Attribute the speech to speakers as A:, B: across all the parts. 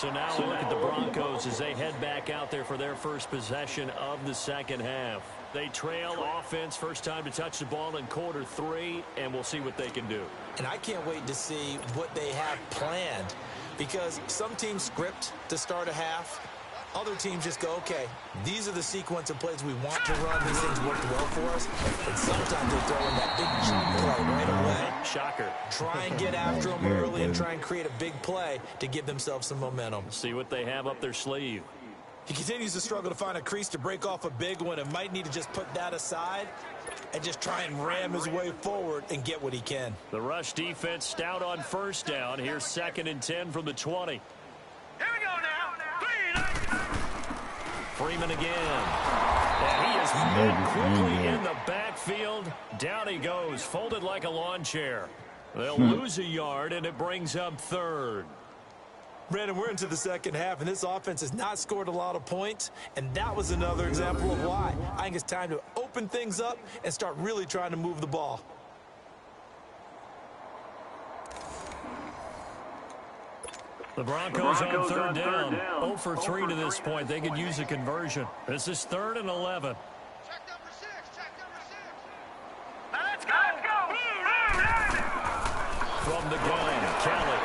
A: So now we'll look at the Broncos as they head back out there for their first possession of the second half. They trail offense, first time to touch the ball in quarter 3, and we'll see what they can do.
B: And I can't wait to see what they have planned, because some teams script to start a half. Other teams just go, okay, these are the sequence of plays we want to run. These things worked well for us. And sometimes they throw in that big chunk play right away.
A: Shocker.
B: Try and get after them early and try and create a big play to give themselves some momentum.
A: See what they have up their sleeve.
B: He continues to struggle to find a crease to break off a big one and might need to just put that aside and just try and ram his way forward and get what he can.
A: The rush defense stout on first down. Here's 2nd and 10 from the 20.
C: Here we go now.
A: Freeman again. And he is moved quickly in the backfield. Down he goes, folded like a lawn chair. They'll lose a yard, and it brings up 3rd.
B: Brandon, we're into the second half, and this offense has not scored a lot of points, and that was another example of why. I think it's time to open things up and start really trying to move the ball.
A: The Broncos on third down. 0 for 3 to this point. They could use a conversion. This is 3rd and 11.
C: Check number 6. Check number 6. Now let's go.
A: From the gun, Kelly.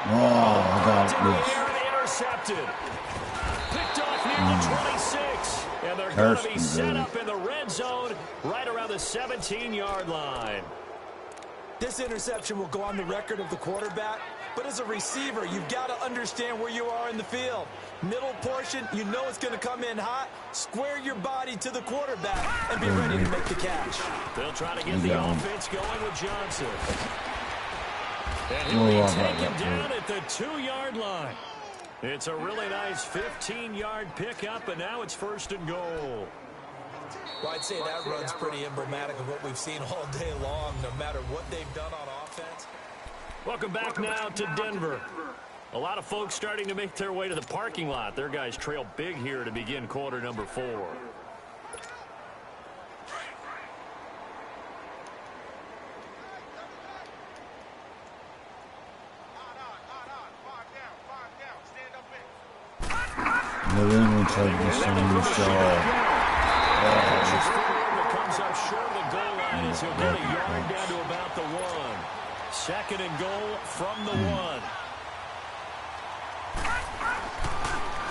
D: Oh, I got this.
A: Intercepted. Picked off near the 26. And they're going to be set up in the red zone right around the 17-yard line.
B: This interception will go on the record of the quarterback, but as a receiver, you've got to understand where you are in the field. Middle portion, you know it's going to come in hot. Square your body to the quarterback and be ready to make the catch.
A: They'll try to get the offense going with Johnson. And he'll be taken down at the 2-yard line. It's a really nice 15-yard pickup, and now it's 1st and goal.
B: Well, I'd say that run's pretty emblematic of what we've seen all day long, no matter what they've done on offense.
A: Welcome back now to Denver. A lot of folks starting to make their way to the parking lot. Their guys trail big here to begin quarter number 4.
D: No, they didn't take the same shot.
A: Comes up short of the goal line as he'll get a yard down to about the 1. 2nd and goal from the 1.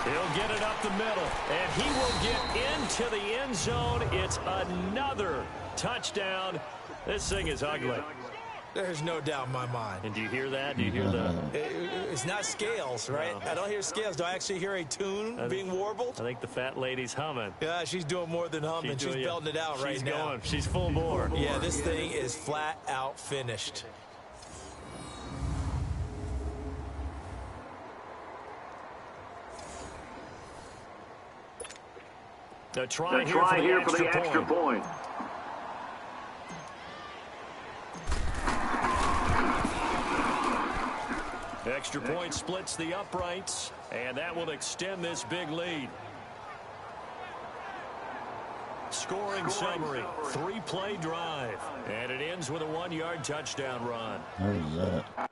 A: He'll get it up the middle, and he will get into the end zone. It's another touchdown. This thing is ugly.
B: There's no doubt in my mind.
A: And do you hear that? Do you hear the...
B: It's not scales, right? No. I don't hear scales. Do I actually hear a tune being warbled?
A: I think the fat lady's humming.
B: Yeah, she's doing more than humming. She's belting it out right now.
A: She's going. She's full bore.
B: Yeah, this thing is flat out finished.
A: The try here for the extra point. Extra point splits the uprights, and that will extend this big lead. Scoring summary, 3-play drive, and it ends with a 1-yard touchdown run.
D: What is that?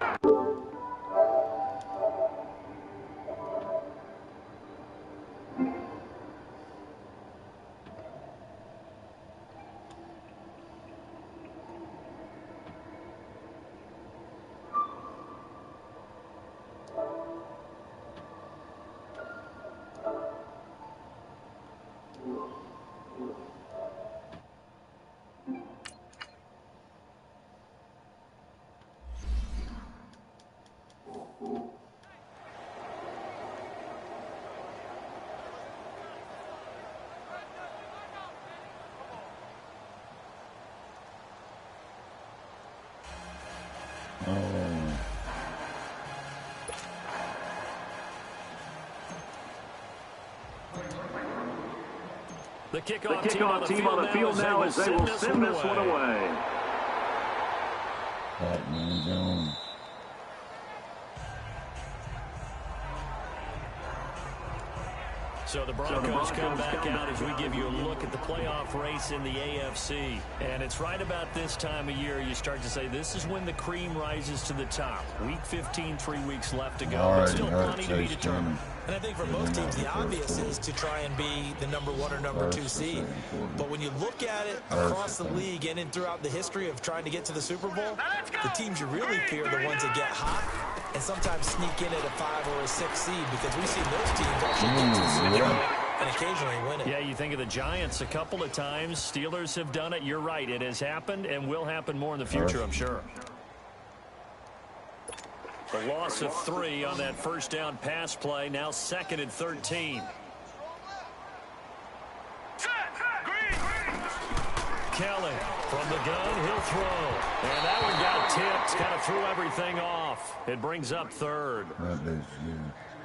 A: The kickoff team on the field now as they will send this one away. So the Broncos come back out as we give you a look at the playoff race in the AFC. And it's right about this time of year you start to say this is when the cream rises to the top. Week 15, 3 weeks left to go. But still plenty to be determined.
B: And I think for most teams, the obvious is to try and be the number 1 or number 2 seed. But when you look at it across the league and throughout the history of trying to get to the Super Bowl, the teams you really fear are the ones that get hot and sometimes sneak in at a 5 or a 6 seed, because we've seen those teams actually get to the Super Bowl and occasionally win it.
A: Yeah, you think of the Giants a couple of times. Steelers have done it. You're right. It has happened and will happen more in the future, I'm sure. The loss of 3 on that first down pass play. Now 2nd and 13. Kelly from the gun, he'll throw. And that one got tipped, kind of threw everything off. It brings up 3rd.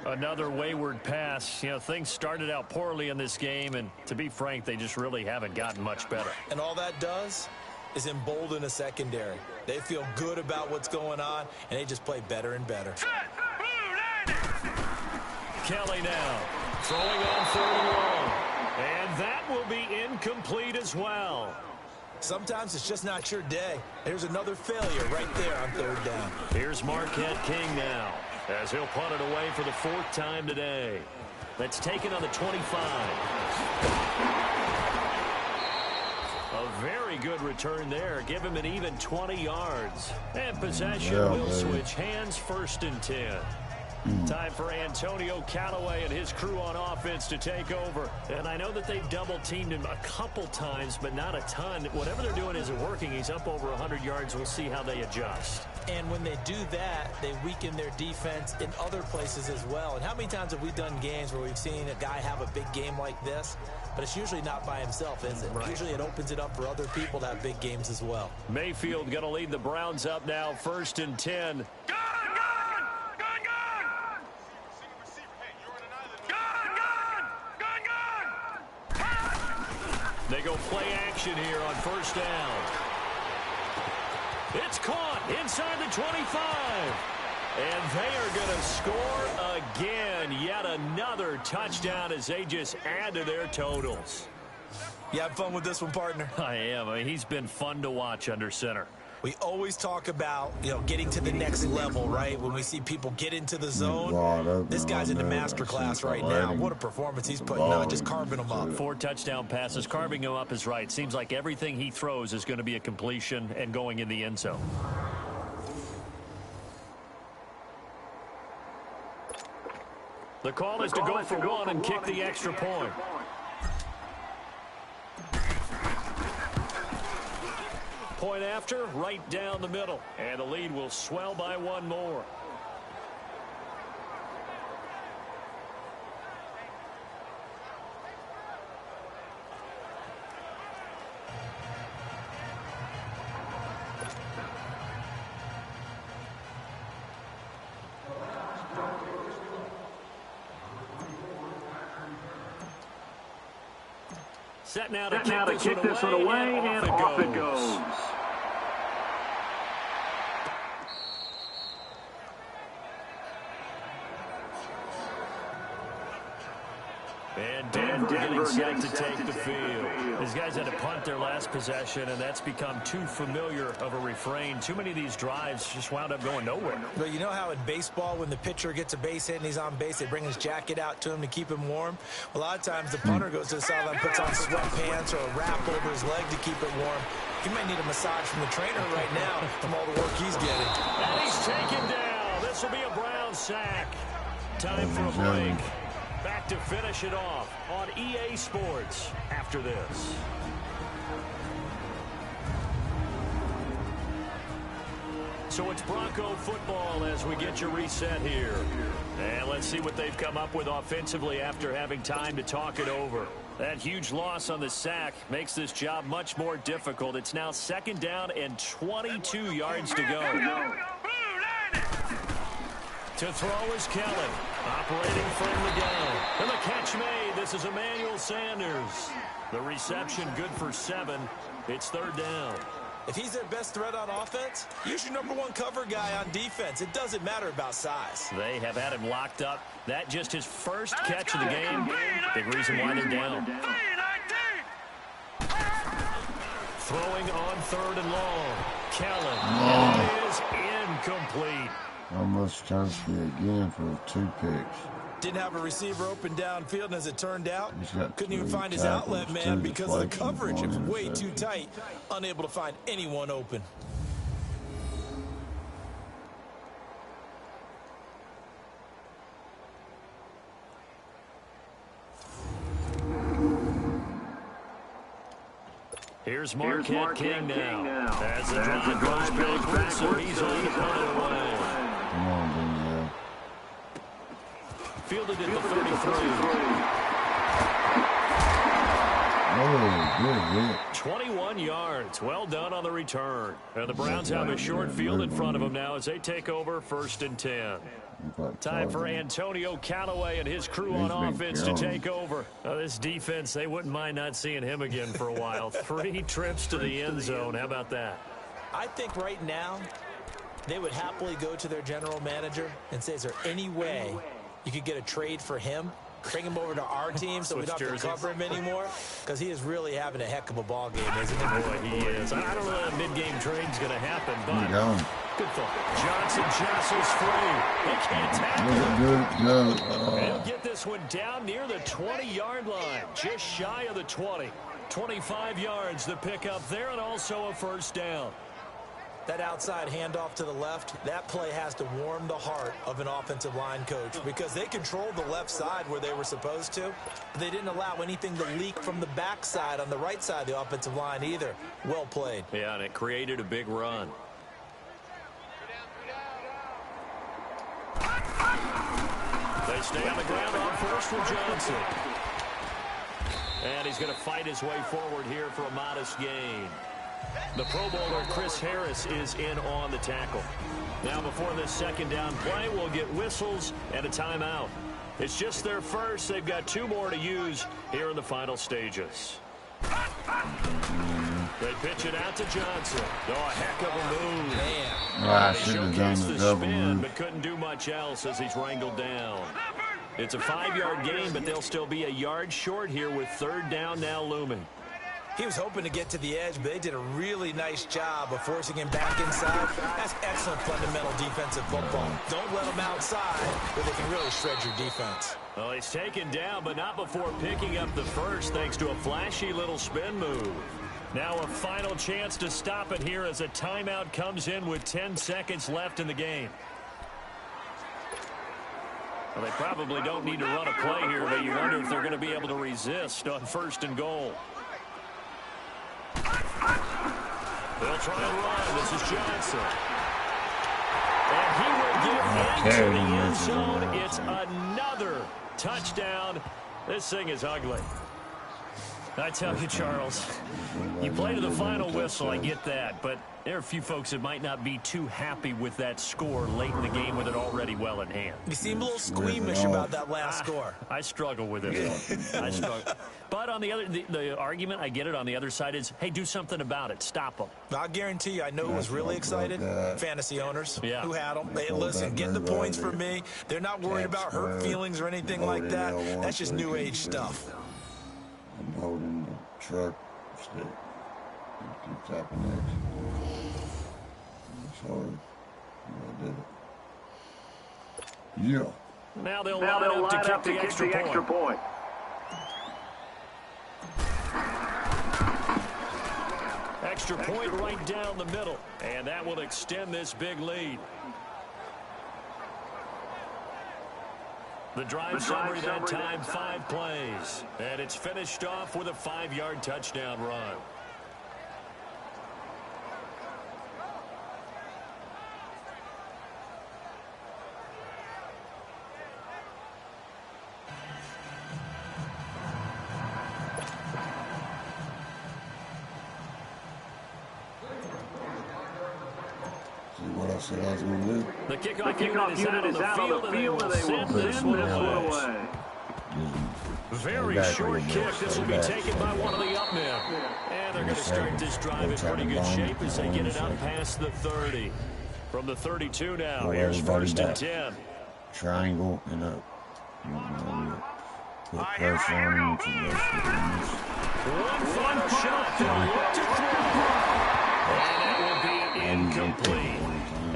A: Another wayward pass. You know, things started out poorly in this game, and to be frank, they just really haven't gotten much better.
B: And all that does is embolden a secondary. They feel good about what's going on, and they just play better and better.
A: Kelly now throwing on 3rd and long. And that will be incomplete as well.
B: Sometimes it's just not your day. There's another failure right there on 3rd down.
A: Here's Marquette King now, as he'll punt it away for the 4th time today. That's taken on the 25. A very good return there. Give him an even 20 yards. And possession will switch hands, 1st and 10. Time for Antonio Callaway and his crew on offense to take over. And I know that they've double-teamed him a couple times, but not a ton. Whatever they're doing isn't working. He's up over 100 yards. We'll see how they adjust.
B: And when they do that, they weaken their defense in other places as well. And how many times have we done games where we've seen a guy have a big game like this? But it's usually not by himself, is it? Right. Usually it opens it up for other people to have big games as well.
A: Mayfield going to lead the Browns up now, 1st and 10. They go play action here on 1st down. It's caught inside the 25. And they are going to score again. Yet another touchdown as they just add to their totals.
B: You have fun with this one, partner?
A: I am. I mean, he's been fun to watch under center.
B: We always talk about, getting to the next level, right? When we see people get into the zone, this guy's in the masterclass right now. What a performance he's putting on, just carving them up.
A: 4 touchdown passes. Carving him up is right. Seems like everything he throws is going to be a completion and going in the end zone. The call is to go for 1 and kick the extra point. Point after, right down the middle. And the lead will swell by 1 more. Set now to kick this one away, and off it goes. And Denver getting set to take the field. These guys had to punt their last possession, and that's become too familiar of a refrain. Too many of these drives just wound up going nowhere.
B: But you know how in baseball, when the pitcher gets a base hit and he's on base, they bring his jacket out to him to keep him warm? A lot of times the punter goes to the sideline, puts on sweatpants or a wrap over his leg to keep it warm. He might need a massage from the trainer right now from all the work he's getting.
A: And he's taken down. This will be a Brown sack. Time for a break. Back to finish it off on EA Sports after this. So it's Bronco football as we get you reset here. And let's see what they've come up with offensively after having time to talk it over. That huge loss on the sack makes this job much more difficult. It's now 2nd down and 22 yards to go. To throw is Kelly, operating from the gun. And the catch made. This is Emmanuel Sanders. The reception good for 7. It's 3rd down.
B: If he's their best threat on offense, use your #1 cover guy on defense. It doesn't matter about size.
A: They have had him locked up. That just his first catch of the game. Big reason why they're down. Throwing on 3rd and long. Kellen. It is incomplete.
D: Almost Turkey again for 2 picks.
B: Didn't have a receiver open downfield, and as it turned out, couldn't even
D: 3
B: find his
D: tackles,
B: outlet
D: 2
B: man because the
D: deflections,
B: coverage
D: 1
B: is way
D: interception.
B: too tight, unable to find anyone open.
A: Here's Marquette King now. As the drive goes backwards, so he's on the punt away.
D: Come on, Denzel.
A: Fielded at the 33.
D: Oh, good hit.
A: 21 yards. Well done on the return. And the Browns have a short field in front of them now as they take over 1st and 10. Time for Antonio Callaway and his crew on offense to take over. This defense, they wouldn't mind not seeing him again for a while. 3 trips to the end zone. How about that?
B: I think right now they would happily go to their general manager and say, is there any way you could get a trade for him? Bring him over to our team so we don't have to cover him anymore, because he is really having a heck of a ball game, isn't he?
A: Boy, he is. I don't know that mid-game trade's going to happen, but good thought. Johnson jostles free. They can't tackle him. He'll get this one down near the 20-yard line, just shy of the 20. 25 yards, the pickup there, and also a 1st down.
B: That outside handoff to the left, that play has to warm the heart of an offensive line coach because they controlled the left side where they were supposed to. But they didn't allow anything to leak from the backside on the right side of the offensive line either. Well played.
A: Yeah, and it created a big run. They stay on the ground on 1st with Johnson. And he's going to fight his way forward here for a modest gain. The Pro Bowler Chris Harris is in on the tackle. Now before this 2nd down play, we'll get whistles and a timeout. It's just their first. They've got 2 more to use here in the final stages. They pitch it out to Johnson. Oh, a heck of a move.
D: I should have done the double
A: spin,
D: move.
A: but couldn't do much else as he's wrangled down. It's a 5-yard gain, but they'll still be a yard short here with 3rd down now looming.
B: He was hoping to get to the edge, but they did a really nice job of forcing him back inside. That's excellent fundamental defensive football. Don't let him outside where they can really shred your defense.
A: Well, he's taken down, but not before picking up the first thanks to a flashy little spin move. Now a final chance to stop it here as a timeout comes in with 10 seconds left in the game. Well, they probably don't need to run a play here, but you wonder if they're going to be able to resist on 1st and goal. They'll try and run. This is Johnson. And he will get into the end zone. It's another touchdown. This thing is ugly. I tell you, Charles, you play to the final whistle, I get that, but there are a few folks that might not be too happy with that score late in the game with it already well in hand.
B: You seem a little squeamish about that last score.
A: I struggle with it. I struggle. But on the other, the argument, I get it, on the other side is, hey, do something about it. Stop them.
B: I'll guarantee you, I know who was really excited. Fantasy owners who had them. Hey, listen, get the points for me. They're not worried about hurt feelings or anything like that. That's just new age stuff.
D: I'm holding the truck stick. Keep tapping X. Sorry. I did it. Yeah.
A: Now they'll line up to kick the extra point. Extra point right down the middle. And that will extend this big lead. The drive summary that time, 5 plays. And it's finished off with a 5-yard touchdown run. The kickoff unit is out on the field, and they will send this one away. Very short kick. This will be taken by one of the up men. And they're going to start this drive in pretty good shape as they get it up past the 30. From the 32 now, here's 1st and 10.
D: Triangle and up. Put pressure on him.
A: One final shot to look to throw. And it will be incomplete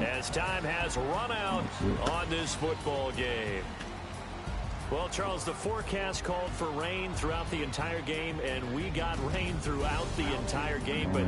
A: as time has run out on this football game. Well, Charles, the forecast called for rain throughout the entire game, and we got rain throughout the entire game. But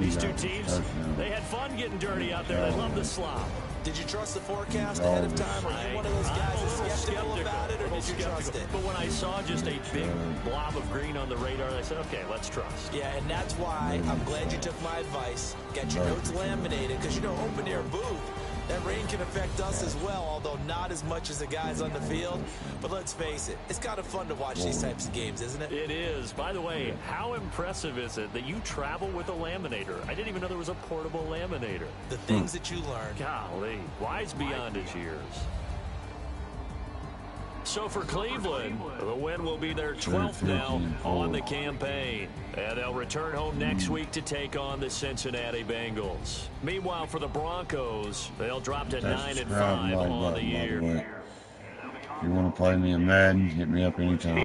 A: these two teams, they had fun getting dirty out there. They love the slop.
B: Did you trust the forecast ahead of time? Are you one of those guys that's skeptical about it, or did you trust it?
A: But when I saw just a big blob of green on the radar, I said, okay, let's trust.
B: Yeah, and that's why I'm glad you took my advice. Get your notes laminated, because, you know, open air booth, that rain can affect us as well, although not as much as the guys on the field. But let's face it, it's kind of fun to watch these types of games, isn't it?
A: It is. By the way, how impressive is it that you travel with a laminator? I didn't even know there was a portable laminator.
B: The things that you learn.
A: Golly, wise beyond his years. So for Cleveland, the win will be their 12th now on the campaign. And they'll return home next week to take on the Cincinnati Bengals. Meanwhile, for the Broncos, they'll drop to 9-5 on the year.
D: If you want to play me in Madden, hit me up anytime.